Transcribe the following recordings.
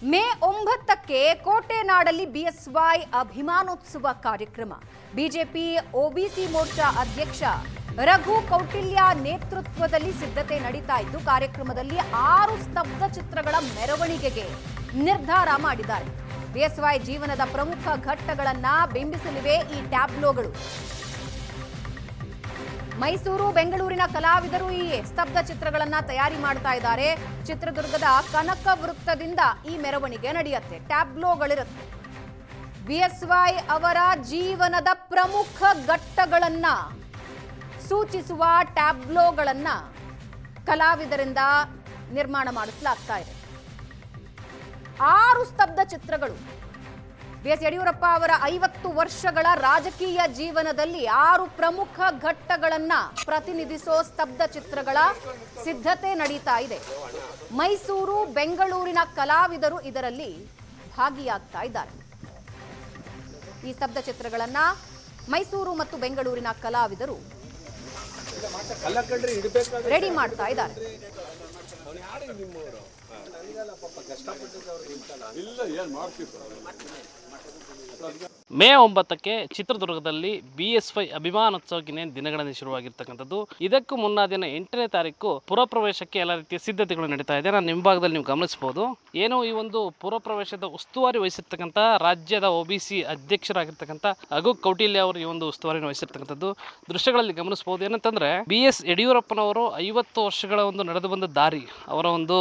May 9ಕ್ಕೆ ಕೋಟೆನಾಡಲ್ಲಿ BSY ಅಭಿಮಾನೋತ್ಸವ ಕಾರ್ಯಕ್ರಮ. BJP OBC Morcha ಅಧ್ಯಕ್ಷ ರಘು ಕೌಟಿಲ್ಯ ನೇತೃತ್ವದಲ್ಲಿ ಸಿದ್ಧತೆ ನಡೀತಾ ಇದ್ದು, ಕಾರ್ಯಕ್ರಮದಲ್ಲಿ 6 ಸ್ತಬ್ಧ ಚಿತ್ರಗಳ ಮೆರವಣಿಗೆಗೆ ನಿರ್ಧಾರ ಮಾಡಿದ್ದಾರೆ. ಬಿಎಸ್ವೈ ಜೀವನದ ಪ್ರಮುಖ ಘಟ್ಟಗಳನ್ನ ಬಿಂಬಿಸಲಿವೆ ಈ ಟ್ಯಾಬ್ಲೋಗಳು. ಮೈಸೂರು, ಬೆಂಗಳೂರಿನ ಕಲಾವಿದರು ಈ ಸ್ತಬ್ಧ ಚಿತ್ರಗಳನ್ನ ತಯಾರಿ ಮಾಡ್ತಾ ಇದ್ದಾರೆ. ಚಿತ್ರದುರ್ಗದ ಕನಕ ವೃತ್ತದಿಂದ ಈ ಮೆರವಣಿಗೆ ನಡೆಯುತ್ತೆ. ಟ್ಯಾಬ್ಲೋಗಳಿರುತ್ತೆ. ಬಿಎಸ್ವೈ ಅವರ ಜೀವನದ ಪ್ರಮುಖ ಘಟ್ಟಗಳನ್ನ ಸೂಚಿಸುವ ಟ್ಯಾಬ್ಲೋಗಳನ್ನ ಕಲಾವಿದರಿಂದ ನಿರ್ಮಾಣ ಮಾಡಿಸಲಾಗ್ತಾ ಇದೆ. 6 ಸ್ತಬ್ಧ ಚಿತ್ರಗಳು. ಬಿಎಸ್ ಯಡಿಯೂರಪ್ಪ ಅವರ 50 ವರ್ಷಗಳ ರಾಜಕೀಯ ಜೀವನದಲ್ಲಿ 6 ಪ್ರಮುಖ ಘಟ್ಟಗಳನ್ನ ಪ್ರತಿನಿಧಿಸೋ ಸ್ತಬ್ಧ ಚಿತ್ರಗಳ ಸಿದ್ಧತೆ ನಡೀತಾ ಇದೆ. ಮೈಸೂರು, ಬೆಂಗಳೂರಿನ ಕಲಾವಿದರು ಇದರಲ್ಲಿ ಭಾಗಿಯಾಗ್ತಾ ಇದ್ದಾರೆ. ಈ ಸ್ತಬ್ಧ ಚಿತ್ರಗಳನ್ನ ಮೈಸೂರು ಮತ್ತು ಬೆಂಗಳೂರಿನ ಕಲಾವಿದರು ರೆಡಿ ಮಾಡ್ತಾ ಇದ್ದಾರೆ. ಮೇ 9ಕ್ಕೆ ಚಿತ್ರದುರ್ಗದಲ್ಲಿ ಬಿಎಸ್ವೈ ಅಭಿಮಾನೋತ್ಸವಕ್ಕೆ ದಿನಗಳಲ್ಲಿ ಶುರುವಾಗಿರ್ತಕ್ಕಂಥದ್ದು. ಇದಕ್ಕೂ ಮುನ್ನ ದಿನ 8ನೇ ತಾರೀಕು ಪುರಪ್ರವೇಶಕ್ಕೆ ಎಲ್ಲ ರೀತಿಯ ಸಿದ್ಧತೆಗಳು ನಡೀತಾ ಇದೆ. ನಾನು ನಿಮ್ಮ ಭಾಗದಲ್ಲಿ ನೀವು ಗಮನಿಸಬಹುದು. ಏನು ಈ ಒಂದು ಪುರಪ್ರವೇಶದ ಉಸ್ತುವಾರಿ ವಹಿಸಿರ್ತಕ್ಕಂಥ ರಾಜ್ಯದ ಒಬಿಸಿ ಅಧ್ಯಕ್ಷರಾಗಿರ್ತಕ್ಕಂಥ ರಘು ಕೌಟಿಲ್ಯ ಅವರು ಈ ಒಂದು ಉಸ್ತುವಾರಿ ವಹಿಸಿರ್ತಕ್ಕಂಥದ್ದು ದೃಶ್ಯಗಳಲ್ಲಿ ಗಮನಿಸಬಹುದು. ಏನಂತಂದ್ರೆ BS ಯಡಿಯೂರಪ್ಪನವರು 50 ವರ್ಷಗಳ ಒಂದು ನಡೆದು ಬಂದ ದಾರಿ, ಅವರ ಒಂದು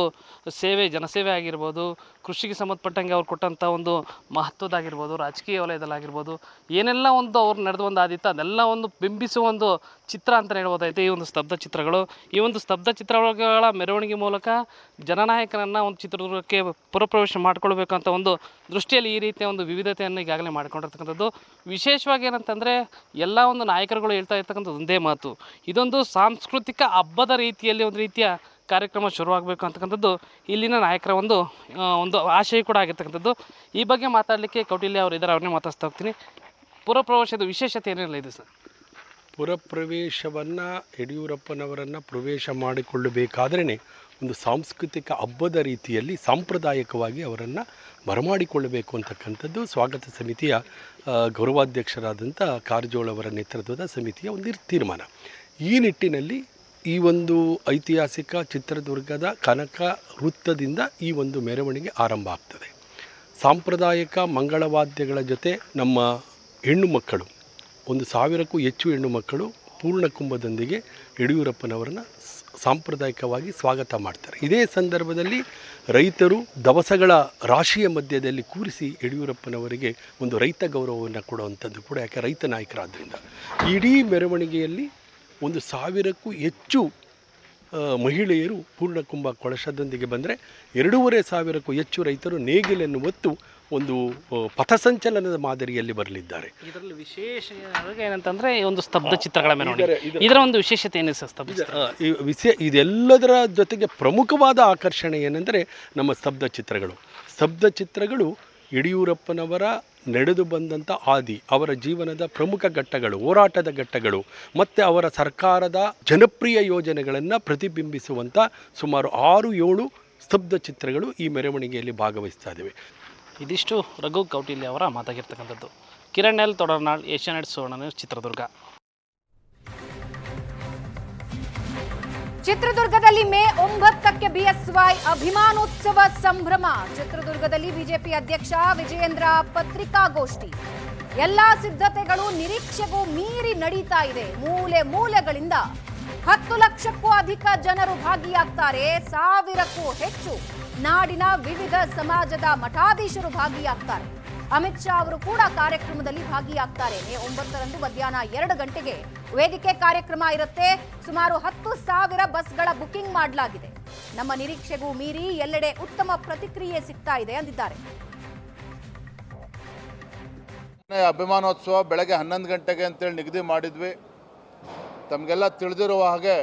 ಸೇವೆ, ಜನಸೇವೆ ಆಗಿರ್ಬೋದು, ಕೃಷಿಗೆ ಸಂಬಂಧಪಟ್ಟಂಗೆ ಅವ್ರು ಕೊಟ್ಟಂಥ ಒಂದು ಮಹತ್ವದಾಗಿರ್ಬೋದು, ರಾಜಕೀಯ ವಲಯದಲ್ಲಾಗಿರ್ಬೋದು, ಏನೆಲ್ಲ ಒಂದು ಅವ್ರು ನಡೆದು ಒಂದು ಆದಿತ್ತು ಅದೆಲ್ಲ ಒಂದು ಬಿಂಬಿಸುವ ಒಂದು ಚಿತ್ರ ಅಂತ ಹೇಳ್ಬೋದೈತೆ ಈ ಒಂದು ಸ್ತಬ್ಧ ಚಿತ್ರಗಳು. ಈ ಒಂದು ಸ್ತಬ್ಧ ಚಿತ್ರಗಳ ಮೆರವಣಿಗೆ ಮೂಲಕ ಜನನಾಯಕನನ್ನು ಒಂದು ಚಿತ್ರದುರ್ಗಕ್ಕೆ ಪುರಪ್ರವೇಶ ಮಾಡ್ಕೊಳ್ಬೇಕಂತ ಒಂದು ದೃಷ್ಟಿಯಲ್ಲಿ ಈ ರೀತಿಯ ಒಂದು ವಿವಿಧತೆಯನ್ನು ಈಗಾಗಲೇ ಮಾಡ್ಕೊಂಡಿರ್ತಕ್ಕಂಥದ್ದು. ವಿಶೇಷವಾಗಿ ಏನಂತಂದರೆ ಎಲ್ಲ ಒಂದು ನಾಯಕರುಗಳು ಹೇಳ್ತಾ ಇರ್ತಕ್ಕಂಥದ್ದು ಒಂದೇ ಮಾತು, ಇದೊಂದು ಸಾಂಸ್ಕೃತಿಕ ಹಬ್ಬದ ರೀತಿಯಲ್ಲಿ ಒಂದು ರೀತಿಯ ಕಾರ್ಯಕ್ರಮ ಶುರುವಾಗಬೇಕು ಅಂತಕ್ಕಂಥದ್ದು ಇಲ್ಲಿನ ನಾಯಕರ ಒಂದು ಆಶಯ ಕೂಡ ಆಗಿರ್ತಕ್ಕಂಥದ್ದು. ಈ ಬಗ್ಗೆ ಮಾತಾಡಲಿಕ್ಕೆ ಕೌಟಿಲ್ಯ ಅವರು ಇದ್ದಾರೆ, ಅವ್ರನ್ನೇ ಮಾತಾಡ್ತಾ ಹೋಗ್ತೀನಿ. ಪುರಪ್ರವೇಶದ ವಿಶೇಷತೆ ಏನೆಲ್ಲ ಇದೆ ಸರ್? ಪುರಪ್ರವೇಶವನ್ನು ಯಡಿಯೂರಪ್ಪನವರನ್ನು ಪ್ರವೇಶ ಮಾಡಿಕೊಳ್ಳಬೇಕಾದ್ರೇ ಒಂದು ಸಾಂಸ್ಕೃತಿಕ ಹಬ್ಬದ ರೀತಿಯಲ್ಲಿ ಸಾಂಪ್ರದಾಯಿಕವಾಗಿ ಅವರನ್ನು ಬರಮಾಡಿಕೊಳ್ಳಬೇಕು ಅಂತಕ್ಕಂಥದ್ದು ಸ್ವಾಗತ ಸಮಿತಿಯ ಗೌರವಾಧ್ಯಕ್ಷರಾದಂಥ ಕಾರಜೋಳ ಅವರ ನೇತೃತ್ವದ ಸಮಿತಿಯ ಒಂದು ತೀರ್ಮಾನ. ಈ ನಿಟ್ಟಿನಲ್ಲಿ ಈ ಒಂದು ಐತಿಹಾಸಿಕ ಚಿತ್ರದುರ್ಗದ ಕನಕ ವೃತ್ತದಿಂದ ಈ ಒಂದು ಮೆರವಣಿಗೆ ಆರಂಭ ಆಗ್ತದೆ. ಸಾಂಪ್ರದಾಯಿಕ ಮಂಗಳವಾದ್ಯಗಳ ಜೊತೆ ನಮ್ಮ ಹೆಣ್ಣು ಮಕ್ಕಳು, 1000ಕ್ಕೂ ಹೆಚ್ಚು ಹೆಣ್ಣು ಮಕ್ಕಳು ಪೂರ್ಣಕುಂಭದೊಂದಿಗೆ ಯಡಿಯೂರಪ್ಪನವರನ್ನು ಸಾಂಪ್ರದಾಯಿಕವಾಗಿ ಸ್ವಾಗತ ಮಾಡ್ತಾರೆ. ಇದೇ ಸಂದರ್ಭದಲ್ಲಿ ರೈತರು ದವಸಗಳ ರಾಶಿಯ ಮಧ್ಯದಲ್ಲಿ ಕೂರಿಸಿ ಯಡಿಯೂರಪ್ಪನವರಿಗೆ ಒಂದು ರೈತ ಗೌರವವನ್ನು ಕೊಡುವಂಥದ್ದು ಕೂಡ, ಯಾಕೆ ರೈತ ನಾಯಕರಾದ್ದರಿಂದ. ಇಡೀ ಮೆರವಣಿಗೆಯಲ್ಲಿ 1000ಕ್ಕೂ ಹೆಚ್ಚು ಮಹಿಳೆಯರು ಪೂರ್ಣಕುಂಭ ಕಳಶದೊಂದಿಗೆ ಬಂದರೆ 2500ಕ್ಕೂ ಹೆಚ್ಚು ರೈತರು ನೇಗಿಲನ್ನು ಹೊತ್ತು ಒಂದು ಪಥಸಂಚಲನದ ಮಾದರಿಯಲ್ಲಿ ಬರಲಿದ್ದಾರೆ. ಇದರಲ್ಲಿ ವಿಶೇಷ ಏನಂತಂದರೆ ಈ ಒಂದು ಸ್ತಬ್ಧ ಚಿತ್ರಗಳ ಮೆರವಣಿಗೆ, ಇದರ ಒಂದು ವಿಶೇಷತೆ ಏನಿದೆ ಸರ್? ಇದೆಲ್ಲದರ ಜೊತೆಗೆ ಪ್ರಮುಖವಾದ ಆಕರ್ಷಣೆ ಏನೆಂದರೆ ನಮ್ಮ ಸ್ತಬ್ಧ ಚಿತ್ರಗಳು ಯಡಿಯೂರಪ್ಪನವರ ನಡೆದು ಬಂದಂಥ ಆದಿ, ಅವರ ಜೀವನದ ಪ್ರಮುಖ ಘಟ್ಟಗಳು, ಹೋರಾಟದ ಘಟ್ಟಗಳು ಮತ್ತು ಅವರ ಸರ್ಕಾರದ ಜನಪ್ರಿಯ ಯೋಜನೆಗಳನ್ನು ಪ್ರತಿಬಿಂಬಿಸುವಂಥ ಸುಮಾರು 6-7 ಸ್ತಬ್ಧ ಚಿತ್ರಗಳು ಈ ಮೆರವಣಿಗೆಯಲ್ಲಿ ಭಾಗವಹಿಸ್ತಾ ಇದ್ದೇವೆ. ಇದಿಷ್ಟು ರಘು ಕೌಟಿಲ್ಯ ಅವರ ಮಾತಾಗಿರ್ತಕ್ಕಂಥದ್ದು. ಕಿರಣ್ ಎಲ್ ತೊಡರ್ನಾಳ್, ಏಷ್ಯಾನೆಟ್ ಸುವರ್ಣ ನ್ಯೂಸ್, ಚಿತ್ರದುರ್ಗ. ಚಿತ್ರದುರ್ಗದಲ್ಲಿ ಮೇ 9ಕ್ಕೆ ಬಿಎಸ್ವೈ ಅಭಿಮಾನೋತ್ಸವ ಸಂಭ್ರಮ. ಚಿತ್ರದುರ್ಗದಲ್ಲಿ ಬಿಜೆಪಿ ಅಧ್ಯಕ್ಷ ವಿಜಯೇಂದ್ರ ಪತ್ರಿಕಾಗೋಷ್ಠಿ. ಎಲ್ಲಾ ಸಿದ್ಧತೆಗಳು ನಿರೀಕ್ಷೆಗೂ ಮೀರಿ ನಡೀತಾ ಇದೆ. ಮೂಲೆಗಳಿಂದ 10 ಲಕ್ಷಕ್ಕೂ ಅಧಿಕ ಜನರು ಭಾಗಿಯಾಗ್ತಾರೆ. 1000ಕ್ಕೂ ಹೆಚ್ಚು ನಾಡಿನ ವಿವಿಧ ಸಮಾಜದ ಮಠಾಧೀಶರು ಭಾಗಿಯಾಗ್ತಾರೆ. ಅಮಿತ್ ಶಾ ಅವರು ಕೂಡ ಕಾರ್ಯಕ್ರಮದಲ್ಲಿ ಭಾಗಿಯಾಗ್ತಾರೆ. ಮೇ 9ರಂದು ಮಧ್ಯಾಹ್ನ 2 ಗಂಟೆಗೆ ವೇದಿಕೆ ಕಾರ್ಯಕ್ರಮ ಇರುತ್ತೆ. ಸುಮಾರು 10,000 ಬಸ್ಗಳ ಬುಕಿಂಗ್ ಮಾಡಲಾಗಿದೆ. ನಮ್ಮ ನಿರೀಕ್ಷೆಗೂ ಮೀರಿ ಎಲ್ಲೆಡೆ ಉತ್ತಮ ಪ್ರತಿಕ್ರಿಯೆ ಸಿಗ್ತಾ ಇದೆ ಅಂದಿದ್ದಾರೆ. ಅಭಿಮಾನೋತ್ಸವ ಬೆಳಗ್ಗೆ 11 ಗಂಟೆಗೆ ಅಂತೇಳಿ ನಿಗದಿ ಮಾಡಿದ್ವಿ. ತಮಗೆಲ್ಲ ತಿಳಿದಿರುವ ಹಾಗೆ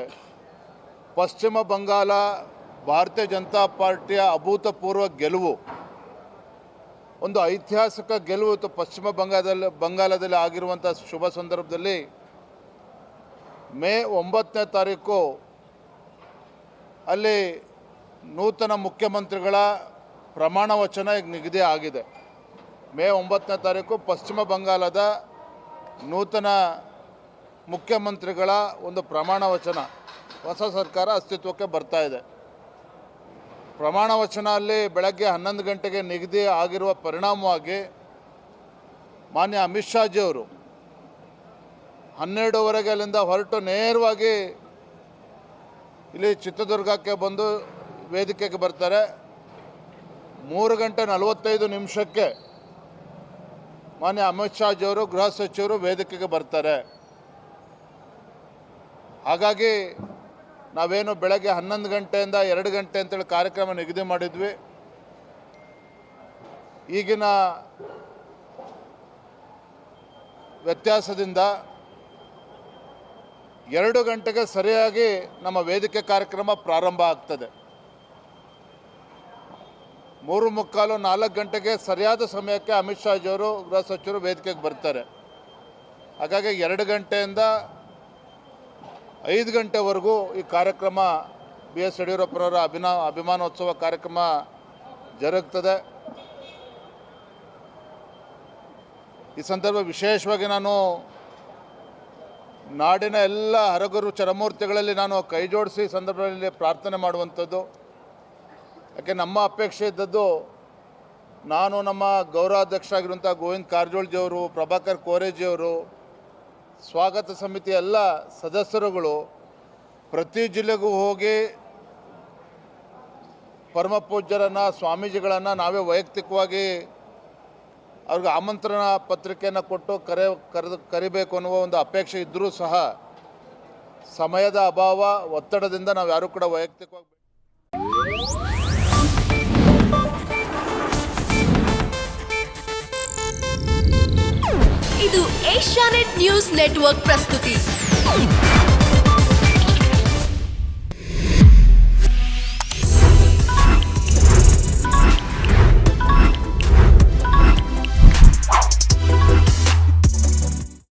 ಪಶ್ಚಿಮ ಬಂಗಾಳ ಭಾರತೀಯ ಜನತಾ ಪಾರ್ಟಿಯ ಅಭೂತಪೂರ್ವ ಗೆಲುವು, ಒಂದು ಐತಿಹಾಸಿಕ ಗೆಲುವು ಪಶ್ಚಿಮ ಬಂಗಾಳದಲ್ಲಿ ಆಗಿರುವಂಥ ಶುಭ ಸಂದರ್ಭದಲ್ಲಿ ಮೇ 9ನೇ ತಾರೀಕು ಅಲ್ಲಿ ನೂತನ ಮುಖ್ಯಮಂತ್ರಿಗಳ ಪ್ರಮಾಣ ವಚನ ಈಗ ನಿಗದಿ ಆಗಿದೆ. ಮೇ 9ನೇ ತಾರೀಕು ಪಶ್ಚಿಮ ಬಂಗಾಳದ ನೂತನ ಮುಖ್ಯಮಂತ್ರಿಗಳ ಒಂದು ಪ್ರಮಾಣ ವಚನ, ಹೊಸ ಸರ್ಕಾರ ಅಸ್ತಿತ್ವಕ್ಕೆ ಬರ್ತಾ ಇದೆ. ಪ್ರಮಾಣ ವಚನ ಅಲ್ಲಿ ಬೆಳಗ್ಗೆ 11 ಗಂಟೆಗೆ ನಿಗದಿ ಆಗಿರುವ ಪರಿಣಾಮವಾಗಿ ಮಾನ್ಯ ಅಮಿತ್ ಶಾಜಿಯವರು 12:30 ಅಲ್ಲಿಂದ ಹೊರಟು ನೇರವಾಗಿ ಇಲ್ಲಿ ಚಿತ್ರದುರ್ಗಕ್ಕೆ ಬಂದು ವೇದಿಕೆಗೆ ಬರ್ತಾರೆ. 3:45 ಮಾನ್ಯ ಅಮಿತ್ ಶಾಜಿಯವರು ಗೃಹ ಸಚಿವರು ವೇದಿಕೆಗೆ ಬರ್ತಾರೆ. ಹಾಗಾಗಿ ನಾವೇನು ಬೆಳಗ್ಗೆ 11 ಗಂಟೆಯಿಂದ 2 ಗಂಟೆ ಅಂತೇಳಿ ಕಾರ್ಯಕ್ರಮ ನಿಗದಿ ಮಾಡಿದ್ವಿ. ಈಗಿನ ವ್ಯತ್ಯಾಸದಿಂದ 2 ಗಂಟೆಗೆ ಸರಿಯಾಗಿ ನಮ್ಮ ವೇದಿಕೆ ಕಾರ್ಯಕ್ರಮ ಪ್ರಾರಂಭ ಆಗ್ತದೆ. 3:45, 4 ಗಂಟೆಗೆ ಸರಿಯಾದ ಸಮಯಕ್ಕೆ ಅಮಿತ್ ಶಾಜಿಯವರು ಗೃಹ ಸಚಿವರು ವೇದಿಕೆಗೆ ಬರ್ತಾರೆ. ಹಾಗಾಗಿ 2 ಗಂಟೆಯಿಂದ 5 ಗಂಟೆವರೆಗೂ ಈ ಕಾರ್ಯಕ್ರಮ BS ಯಡಿಯೂರಪ್ಪನವರ ಅಭಿಮಾನೋತ್ಸವ ಕಾರ್ಯಕ್ರಮ ಜರುಗ್ತದೆ. ಈ ಸಂದರ್ಭ ವಿಶೇಷವಾಗಿ ನಾನು ನಾಡಿನ ಎಲ್ಲ ಹರಗುರು ಚರಮೂರ್ತಿಗಳಲ್ಲಿ ನಾನು ಕೈ ಜೋಡಿಸಿ ಸಂದರ್ಭದಲ್ಲಿ ಪ್ರಾರ್ಥನೆ ಮಾಡುವಂಥದ್ದು. ಯಾಕೆ ನಮ್ಮ ಅಪೇಕ್ಷೆ ಇದ್ದದ್ದು, ನಾನು ನಮ್ಮ ಗೌರವಾಧ್ಯಕ್ಷರಾಗಿರುವಂಥ ಗೋವಿಂದ ಕಾರಜೋಳಜಿಯವರು, ಪ್ರಭಾಕರ್ ಕೋರೆಜಿಯವರು, ಸ್ವಾಗತ ಸಮಿತಿ ಎಲ್ಲ ಸದಸ್ಯರುಗಳು ಪ್ರತಿ ಜಿಲ್ಲೆಗೂ ಹೋಗಿ ಪರಮ ಪೂಜ್ಯರನ್ನು, ಸ್ವಾಮೀಜಿಗಳನ್ನು ನಾವೇ ವೈಯಕ್ತಿಕವಾಗಿ ಅವ್ರಿಗೆ ಆಮಂತ್ರಣ ಪತ್ರಿಕೆಯನ್ನು ಕೊಟ್ಟು ಕರಿಬೇಕು ಅನ್ನುವ ಒಂದು ಅಪೇಕ್ಷೆ ಇದ್ದರೂ ಸಹ ಸಮಯದ ಅಭಾವ, ಒತ್ತಡದಿಂದ ನಾವು ಯಾರೂ ಕೂಡ ವೈಯಕ್ತಿಕವಾಗಿ ಇದು ಏಷ್ಯಾನೆಟ್ ನ್ಯೂಸ್ ನೆಟ್ವರ್ಕ್ ಪ್ರಸ್ತುತಿ.